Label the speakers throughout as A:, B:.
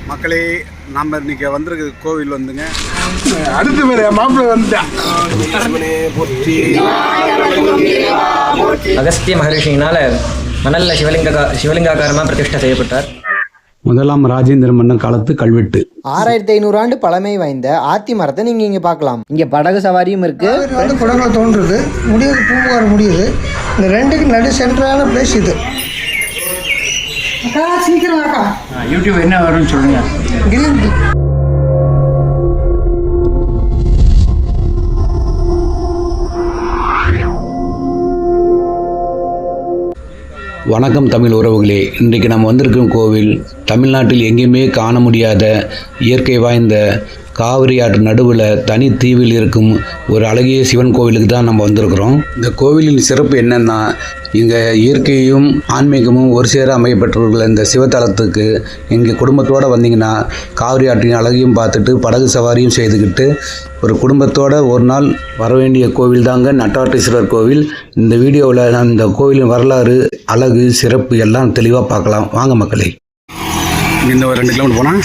A: மக்களே, நம்ம இன்னைக்கு வந்திருக்க கோவில் வந்துங்க,
B: அடுத்து வேற மாப்பிள்ளை வந்துட்டான்.
C: அகஸ்திய மகரிஷியினால மணல்ல சிவலிங்காகாரமா பிரதிஷ்டை செய்யப்பட்டார்.
D: முதலாம் ராஜேந்திர மன்னர் காலத்து கல்வெட்டு.
E: 6500 ஆண்டு பழமை வாய்ந்த ஆத்தி மரத்தை நீங்க இங்க பார்க்கலாம். இங்க படகு சவாரியும் இருக்கு.
F: குடங்களை தோன்றுது, முடியுது, பூம்புகார் முடியுது. இந்த ரெண்டுக்கு நடு சென்ட்ரலான பிளேஸ் இது. அக்கா சீக்கிரம் அக்கா,
B: யூடியூப் என்ன வரும்னு சொல்லுங்க.
F: Green tea.
D: வணக்கம் தமிழ் உறவுகளே, இன்றைக்கு நம்ம வந்திருக்கும் கோவில் தமிழ்நாட்டில் எங்கேயுமே காண முடியாத இயற்கை வாய்ந்த காவிரி ஆற்று நடுவில் தனி தீவில் இருக்கும் ஒரு அழகிய சிவன் கோவிலுக்கு தான் நம்ம வந்திருக்கிறோம். இந்த கோவிலின் சிறப்பு என்னென்னா, இங்கே இயற்கையும் ஆன்மீகமும் ஒரு சேர அமையப்பட்டுள்ள இந்த சிவத்தலத்துக்கு எங்கள் குடும்பத்தோடு வந்தீங்கன்னா காவிரி ஆற்றின் அழகையும் பார்த்துட்டு படகு சவாரியும் செய்துக்கிட்டு ஒரு குடும்பத்தோடு ஒரு நாள் வர வேண்டிய கோவில் தாங்க நட்டாற்றீஸ்வரர் கோவில். இந்த வீடியோவில் நான் இந்த கோவிலின் வரலாறு, அழகு, சிறப்பு எல்லாம் தெளிவாக பார்க்கலாம். வாங்க மக்களே.
A: இந்த ஒரு 2 கிலோமீட்டர் போனால்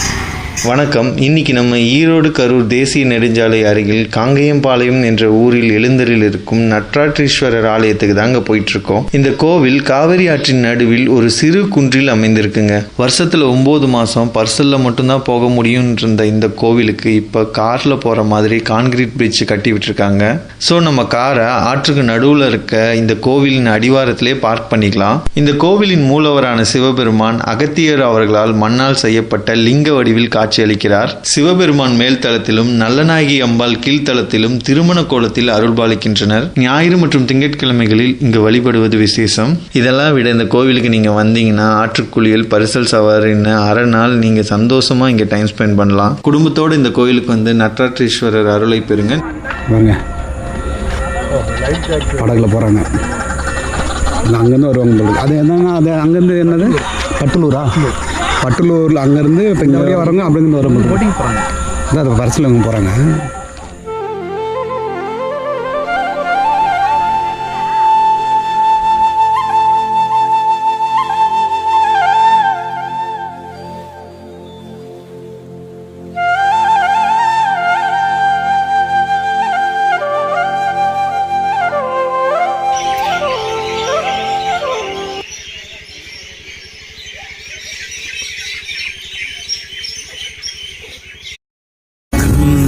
G: வணக்கம். இன்னைக்கு நம்ம ஈரோடு கரூர் தேசிய நெடுஞ்சாலை அருகில் காங்கேயம்பாளையம் என்ற ஊரில் எழுந்தரில் இருக்கும் நட்டாற்றீஸ்வரர் ஆலயத்துக்கு தாங்க போயிட்டு இருக்கோம். இந்த கோவில் காவிரி ஆற்றின் நடுவில் ஒரு சிறு குன்றில் அமைந்திருக்குங்க. வருஷத்துல 9 மாசம் பர்சல்ல மட்டும்தான் போக முடியும் இருந்த இந்த கோவிலுக்கு இப்ப கார்ல போற மாதிரி கான்கிரீட் பிரிட்ஜ் கட்டி விட்டுருக்காங்க. ஸோ நம்ம காரை ஆற்றுக்கு நடுவில் இருக்க இந்த கோவிலின் அடிவாரத்திலே பார்க் பண்ணிக்கலாம். இந்த கோவிலின் மூலவரான சிவபெருமான் அகத்தியர் அவர்களால் மண்ணால் செய்யப்பட்ட லிங்க வடிவில் காட்சியளிக்கிறார். சிவபெருமான் மேல் தளத்திலும் நல்லநாயகி அம்பாள் கீழ்த்தளத்திலும் திருமண கோலத்தில் அருள்பாலிக்கின்றனர். ஞாயிறு மற்றும் திங்கட்கிழமைகளில் இங்கு வழிபடுவது விசேஷம். இதெல்லாம் விட இந்த கோவிலுக்கு நீங்க வந்தீங்கன்னா ஆற்றுக்குளியல், பரிசல் சவாரின்னு அரை நாள் நீங்க சந்தோஷமா இங்க டைம் ஸ்பெண்ட் பண்ணலாம். குடும்பத்தோடு இந்த கோவிலுக்கு வந்து நட்டாற்றீஸ்வரர் அருளை பெறுங்க.
D: வாங்க, படகுல போகிறாங்க. அங்கேருந்து வருவாங்க. அது என்னன்னா, அது அங்கேருந்து என்னது பட்டலூரா? பட்டலூரில் அங்கேருந்து இப்போ இங்கே வரையும் வரவங்க அப்படிங்கிருந்து வரும்போது போட்டிங் போகிறாங்க. அதான் அது பரிசில் அவங்க போகிறாங்க.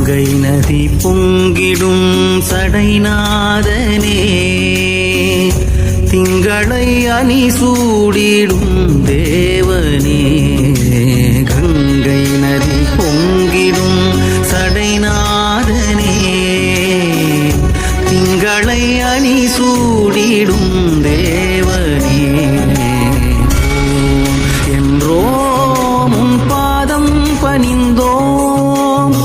H: கங்கை நதி பொங்கிடும் சடைநாதனே, திங்களை அணி சூடிடும் தேவனே. கங்கை நதி பொங்கிடும் சடைநாதனே, திங்களை அணி சூடிடும் தேவனே. என்றோம் உன் பாதம் பணிந்தோம்,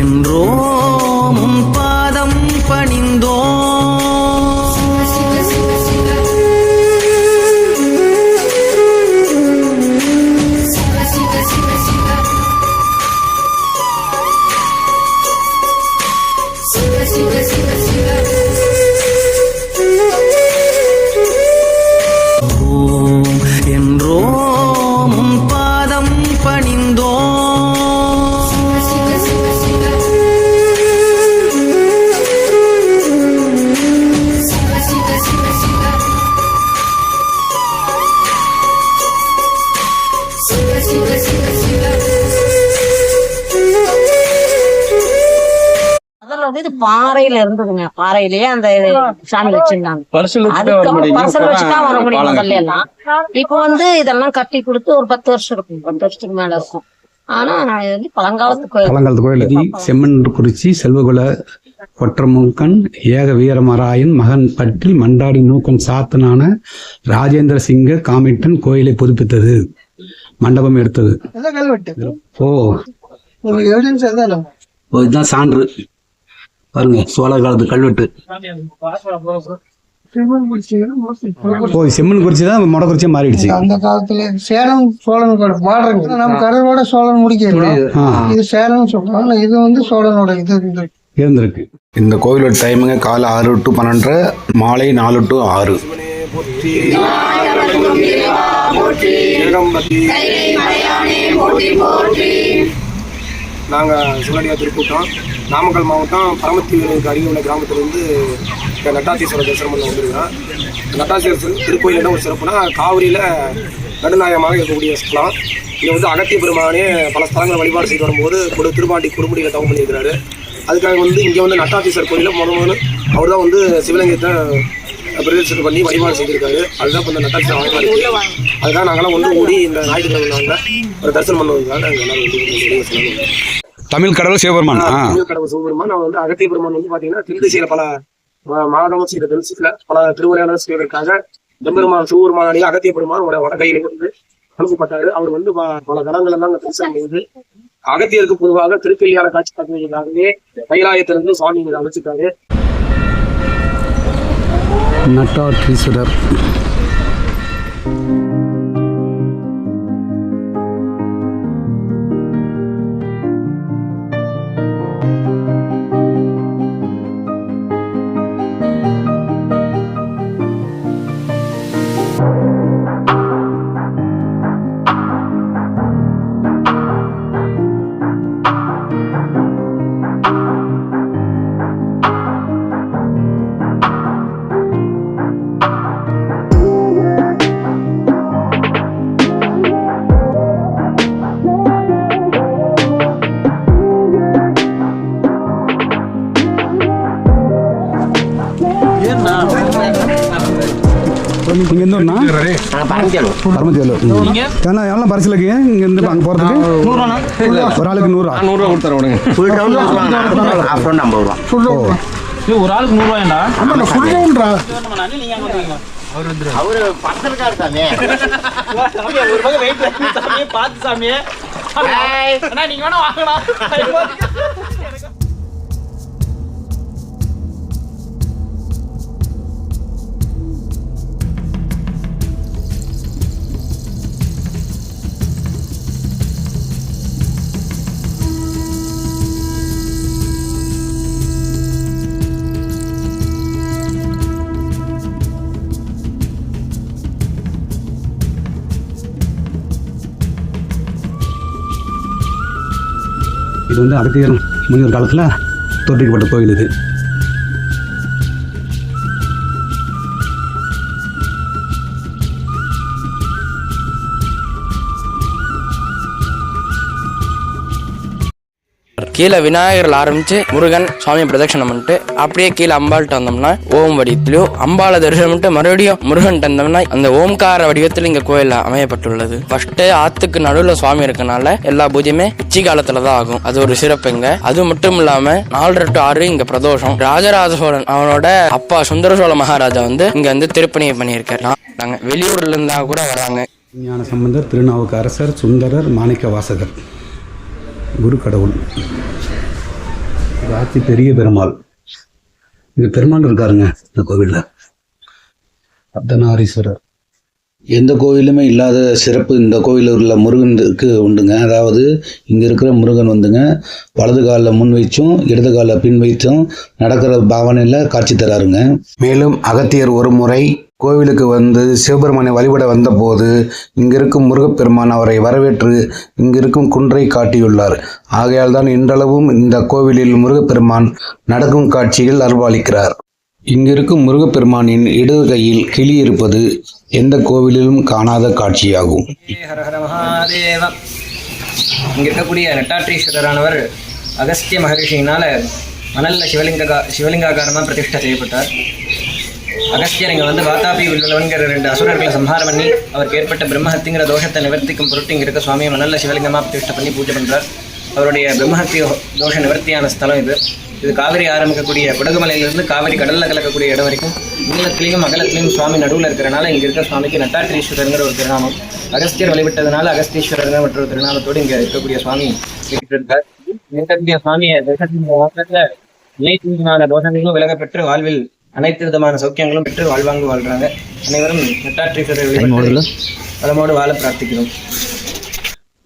H: என்றோம் உன் பாதம் பணிந்தோம். என்றோம் உன் பாதம் பணிந்தோம்.
I: இது பாறையில இருந்ததுங்க. பாறையிலேயே அந்த சாமி வச்சிருந்தாங்க. பரிசல் வச்சுதான் வர முடியும் முதல்ல எல்லாம். இப்ப வந்து இதெல்லாம் கட்டி கொடுத்து ஒரு 10 வருஷம் இருக்கும், 10 வருஷத்துக்கு மேல இருக்கும். ஆனா இது வந்து பழங்காலத்து
D: கோயில். செம்மன் குறிச்சி செல்வகுல கொற்றமுக்கன் ஏக வீரமராயன் மகன் பற்றி மண்டாடி நூக்கன் சாத்தனான ராஜேந்திர சிங்க காமிட்டன் கோயிலை புதுப்பித்தது, மண்டபம் எடுத்தது. இதுதான் சான்று பாருங்க, சோழ காலத்து கல்வெட்டு. செம்மன் குறிச்சி தான் மொடக்குறிச்சியா மாறிடுச்சு.
F: அந்த காலத்துல சேலம் சோழனோட பார்டர், நம்ம கடலோட சோழன் முடிக்கிறோம். இது சேலம் சொல்றாங்க, இது வந்து சோழனோட இது
D: இருந்திருக்கு.
A: இந்த கோவிலோட டைமுங்க காலை 6 to 12, மாலை 4 to 6.
J: நாங்கள் சிவனடியார் திருக்கூட்டம் நாமக்கல் மாவட்டம் பரமத்தீவுக்கு அருகே உள்ள கிராமத்திலிருந்து நட்டாத்தீஸ்வரர் தரிசனம் பண்ண வந்திருக்கிறோம். நட்டாத்தீஸ்வரர் திருக்கோயில் என்ன ஒரு சிறப்புனா காவிரியில் நடுநாயகமாக இருக்கக்கூடிய ஸ்தலம். இங்கே வந்து அகத்திய பெருமானே பல ஸ்தலங்களை வழிபாடு செய்து வரும்போது திருப்பாண்டி கொடுமுடியில் தவம் பண்ணியிருக்கிறாரு. அதுக்காக வந்து இங்கே வந்து நட்டாத்தீஸ்வரர் கோயிலில் முதல் அவர் தான் வந்து சிவலிங்கத்தை பிரதேசத்தை பண்ணி வழிபாடு செய்திருக்காரு. அதுதான் இப்போ இந்த நட்டாத்தீஸ்வரர் அமைப்பாக இருக்குது. அதுக்காக நாங்களாம் வந்து ஓடி இந்த ஞாயிற்றுக்கிழமை நாங்கள் ஒரு தரிசனம் பண்ணுவதுக்காக நாங்கள் எல்லாரும்
A: தமிழ் கடவுள் சிவபெருமான்.
J: தமிழ் கடவுள் சிவபெருமான். நான் வந்து அகத்திய பெருமான் வந்து பார்த்தீங்கன்னா திருதிசையில் பல மாதம் செய்த திருச்சியில் பல திருவிளையாடல் செய்வதற்காக எம்பெருமான் சிவபெருமானே அகத்திய பெருமான் வடகையில வந்து அனுப்பப்பட்டாரு. அவர் வந்து பல கடங்கள் எல்லாம் தரிசனம் செய்து அகத்தியருக்கு பொதுவாக திருக்கல்யாண காட்சி பார்க்கறதுக்காகவே கைலாயத்திலிருந்து சுவாமி அமைச்சிருக்காரு.
A: நட்டாற்றீஸ்வரர் இங்கே எந்தூர்னா பரமத்தியலூர். ஏன்னா எவ்வளோ பரிசலுக்கு இங்கேருந்து அங்கே போகிறதுக்கு ஒரு ஆளுக்கு 100 ரூபா கொடுத்துறேன் விடுங்க.
B: ஒரு ஆளுக்கு 100 ரூபாய்டா.
E: அவரு பத்தலுக்கா இருக்காமே
B: ஒரு பக்கம் வெயிட் சாமியே பார்த்து சாமியே நீங்க வேணா வாங்கலாம்.
A: இது வந்து அகத்தியர் முனிவர் காலத்தில் தோற்றுவிக்கப்பட்ட கோயில் இது.
K: கீழே விநாயகரில் ஆரம்பிச்சு முருகன் சுவாமி பிரதட்சணம் பண்ணிட்டு அப்படியே கீழே அம்பாள்கிட்ட வந்தோம்னா ஓம் வடிவத்திலையும் அம்பாளை தரிசனம் பண்ணிட்டு மறுபடியும் முருகன் வந்தோம்னா அந்த ஓம்கார வடிவத்தில் இங்க கோயில் அமையப்பட்டுள்ளது. ஃபர்ஸ்ட் ஆத்துக்கு நடுவில் சுவாமி இருக்கனால எல்லா பூஜையுமே உச்சி காலத்துலதான் ஆகும். அது ஒரு சிறப்புங்க. அது மட்டும் இல்லாம 4 to 6 இங்க பிரதோஷம். ராஜராஜ சோழன் அவனோட அப்பா சுந்தர சோழ மகாராஜா வந்து இங்க வந்து திருப்பணியை பண்ணியிருக்காரு. நாங்க வெளியூர்ல இருந்தா கூட வராங்க.
A: ஞான சம்பந்தர், திருநாவுக்கரசர், சுந்தரர், மாணிக்க வாசகர், குரு கடவுள், ஆட்சி பெரிய பெருமாள். இங்க பெருமாள் இருக்காருங்க இந்த கோவில்ல, அர்த்தநாரீஸ்வரர். எந்த கோவிலுமே இல்லாத சிறப்பு இந்த கோவிலில் உள்ள முருகனுக்கு உண்டுங்க. அதாவது இங்கே இருக்கிற முருகன் வந்துங்க வலது காலில் முன் வைச்சும் இடது காலில் பின் வைச்சும் நடக்கிற பாவனையில் காட்சி தராருங்க. மேலும் அகத்தியர் ஒரு முறை கோவிலுக்கு வந்து சிவபெருமானை வழிபட வந்தபோது இங்கிருக்கும் முருகப்பெருமான் அவரை வரவேற்று இங்கிருக்கும் குன்றை காட்டியுள்ளார். ஆகையால் தான் இன்றளவும் இந்த கோவிலில் முருகப்பெருமான் நடக்கும் காட்சியில் அருள்பாலிக்கிறார். இங்கிருக்கும் முருகப்பெருமானின் இடது கையில் கிளி இருப்பது எந்த கோவிலிலும் காணாத காட்சியாகும்.
C: இங்க இருக்கக்கூடிய நட்டாற்றீஸ்வரரானவர் அகஸ்திய மகரிஷியினால மணல்ல சிவலிங்காகாரமா பிரதிஷ்டை செய்யப்பட்டார். அகஸ்தியர் இங்க வந்து வாதாபி உள்ளவன்கிற 2 அசுரர்களை சம்ஹாரம் பண்ணி அவருக்கு ஏற்பட்ட பிரம்மஹத்திங்கிற தோஷத்தை நிவர்த்திக்கும் பொருட்டு இங்க இருக்க சுவாமியை மணல்ல சிவலிங்கமா பிரதிஷ்டை பண்ணி பூஜை பண்றார். அவருடைய பிரம்மஹத்திய தோஷ நிவர்த்தியான ஸ்தலம் இது. இது காவிரி ஆரம்பிக்கக்கூடிய குடகுமலையிலிருந்து காவிரி கடல்ல கலக்கக்கூடிய இடம் வரைக்கும் நீளத்திலையும் அகலத்திலையும் சுவாமி நடுவில் இருக்கிறனால இங்க இருக்க சுவாமிக்கு நட்டாற்றீஸ்வரருங்கிற ஒரு திருநாமம். அகஸ்தியர் வழிபட்டதுனால அகஸ்தீஸ்வரர் மற்றொரு திருநாமத்தோடு இங்க இருக்கக்கூடிய சுவாமி இருக்கார். இருக்கக்கூடிய சுவாமியை தோஷங்களும் விலக பெற்று வாழ்வில் அனைத்து விதமான சௌக்கியங்களும் பெற்று வாழ்வாங்கு வாழ்றாங்க. அனைவரும் நட்டாற்றீஸ்வரர் வழிபட்டு வளமோடு வாழ பிரார்த்திக்கிறோம்.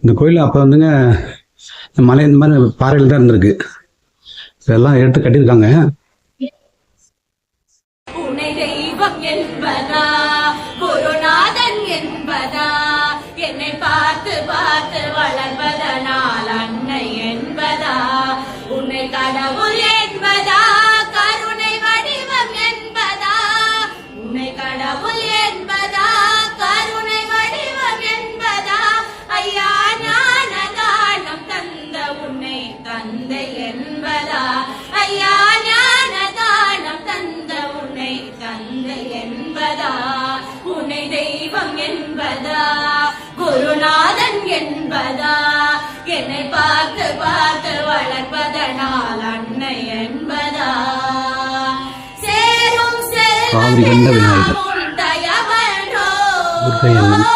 A: இந்த கோயில் அப்போ வந்துங்க மலை இந்த மாதிரி பாறையில் தான் இருந்திருக்கு. இதெல்லாம் எடுத்து கட்டியிருக்காங்க.
L: குருநாதன் என்பதா என்னை பார்த்து பார்த்து வளர்
D: காவிரி கண்ட விநாயகர் துர்க்கையம்மன்.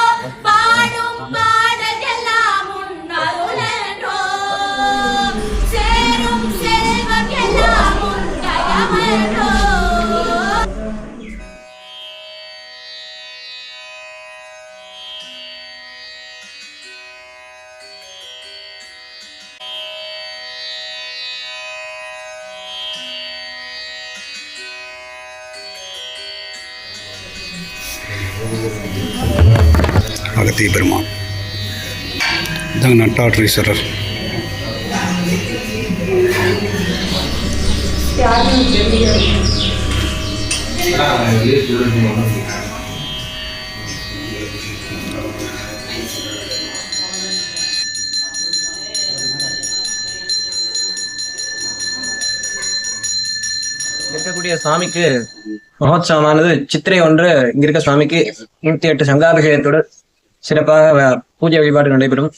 D: அகத்திய பெருமான் இதாங்க நட்டாற்றீஸ்வரர்.
C: இருக்கக்கூடிய சுவாமிக்கு மகோத்சவமானது சித்திரை 1 இங்க இருக்க சுவாமிக்கு 108 சங்காபிஷேகத்தோடு சிறப்பாக பூஜை வழிபாடு நடைபெறும்.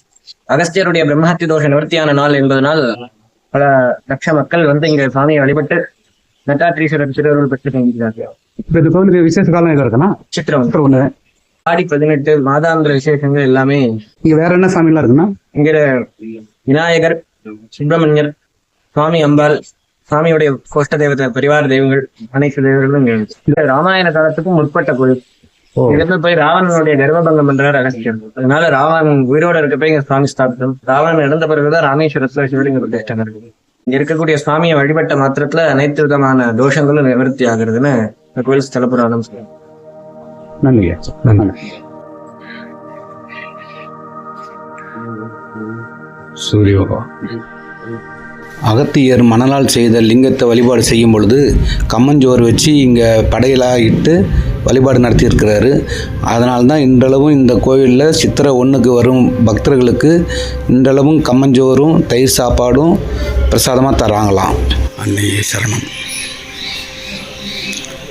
C: அகஸ்தியருடைய பிரம்மஹத்தி தோஷ நிவர்த்தியான நாள் என்பதனால் பல லட்ச மக்கள் வந்து இங்க சுவாமியை வழிபட்டு நட்டாற்றீஸ்வரர் திருவருள் பெற்று செஞ்சிருக்காங்க.
D: இந்த கோவிலுக்கு விசேஷ காலம் எதுவும் இருக்குன்னா
C: சித்திரை
D: 1
C: ஆடி 18 மாதாந்திர விசேஷங்கள் எல்லாமே.
D: இங்க வேற என்ன சாமிலாம் இருக்குன்னா
C: இங்க விநாயகர், சுப்பிரமணியர், சுவாமி அம்பாள், சுவாமியுடைய கோஷ்ட தேவதை, பரிவார தெய்வங்கள், அனைத்து தெய்வங்களும் இங்க இருக்கு. இந்த ராமாயண காலத்துக்கும் முற்பட்ட கோயில். இதுல போய் ராவணனுடைய கர்ப்பபங்கம் பண்றாரு அகஸ்தியர். அதனால ராவணன் உயிரோட இருக்கப்ப இங்க சுவாமி ஸ்தாபித்தம். ராவணன் இறந்த பிறகுதான் ராமேஸ்வரத்துல சிவலிங்க பிரதிஷ்டம் இருக்கு. இங்க இருக்கக்கூடிய சுவாமியை வழிபட்ட மாத்திரத்துல அனைத்து விதமான தோஷங்களும் நிவர்த்தி ஆகுறதுன்னு இந்த கோயில் ஸ்தல புராணம் சொல்லுவாங்க.
D: நன்றியா. சூரிய பகவான். அகத்தியர் மணலால் செய்த லிங்கத்தை வழிபாடு செய்யும் பொழுது கம்மஞ்சோறு வச்சு இங்கே படையலாக இட்டு வழிபாடு நடத்தியிருக்கிறாரு. அதனால தான் இன்றளவும் இந்த கோவிலில் சித்திரை 1க்கு வரும் பக்தர்களுக்கு இன்றளவும் கம்மஞ்சோறும் தயிர் சாப்பாடும் பிரசாதமாக தராங்களாம். அன்னையே சரணம்.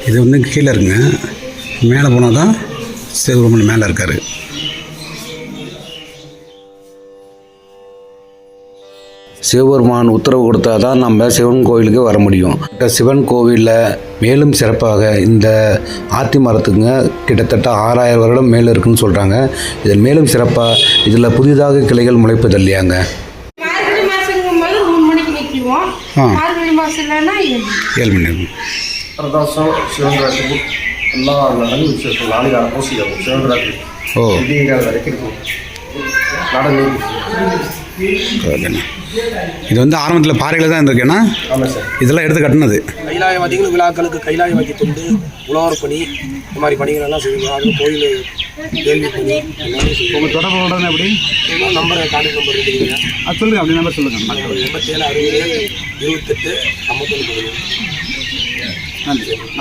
D: இது வந்து கீழே இருக்குங்க, மேலே போனால் தான் சிவபெருமான் மேலே இருக்கார். சிவபெருமான் உத்தரவு கொடுத்தா தான் நம்ம சிவன் கோவிலுக்கு வர முடியும். சிவன் கோவிலில் மேலும் சிறப்பாக இந்த ஆத்தி மரத்துக்குங்க கிட்டத்தட்ட 6000 வருடம் மேலே இருக்குன்னு சொல்கிறாங்க. இதில் மேலும் சிறப்பாக இதில் புதிதாக கிளைகள் முளைப்பது இல்லையாங்க.
L: மார்கழி மாதங்கும்போது 3 மணிக்கு நிற்குவோம். மார்கழி மாதம் இல்லைன்னா 7 மணி
D: இருக்கும்.
J: பிரதோஷம் சிவராத்திரி எல்லா நடந்து விசேஷம் நாளைக்கு அவசியம் சிவராத்திரி வரைக்கும் இருக்கும்.
D: இது வந்து ஆரம்பத்தில் பாறையில் தான் இருந்திருக்கேன்னா இதெல்லாம் எடுத்து கட்டினது.
J: கைலாயவாதிகள் விழாக்களுக்கு கைலாயவாதி தொண்டு, உழவர் பணி, இந்த மாதிரி பணிகள் எல்லாம் செய்வோம். அது கோயில் கேள்வி பணி எல்லாமே செய்வோம்.
D: உங்கள் தொடர்பு உடனே எப்படி
J: நம்பர் கான்டாக்ட் நம்பர் இருக்குதுங்க.
D: அது சொல்லுங்கள், அப்படி நம்பர் சொல்லுங்கள்.
J: 87 60 28 51.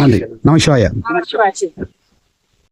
D: நன்றி. நமசிவாய.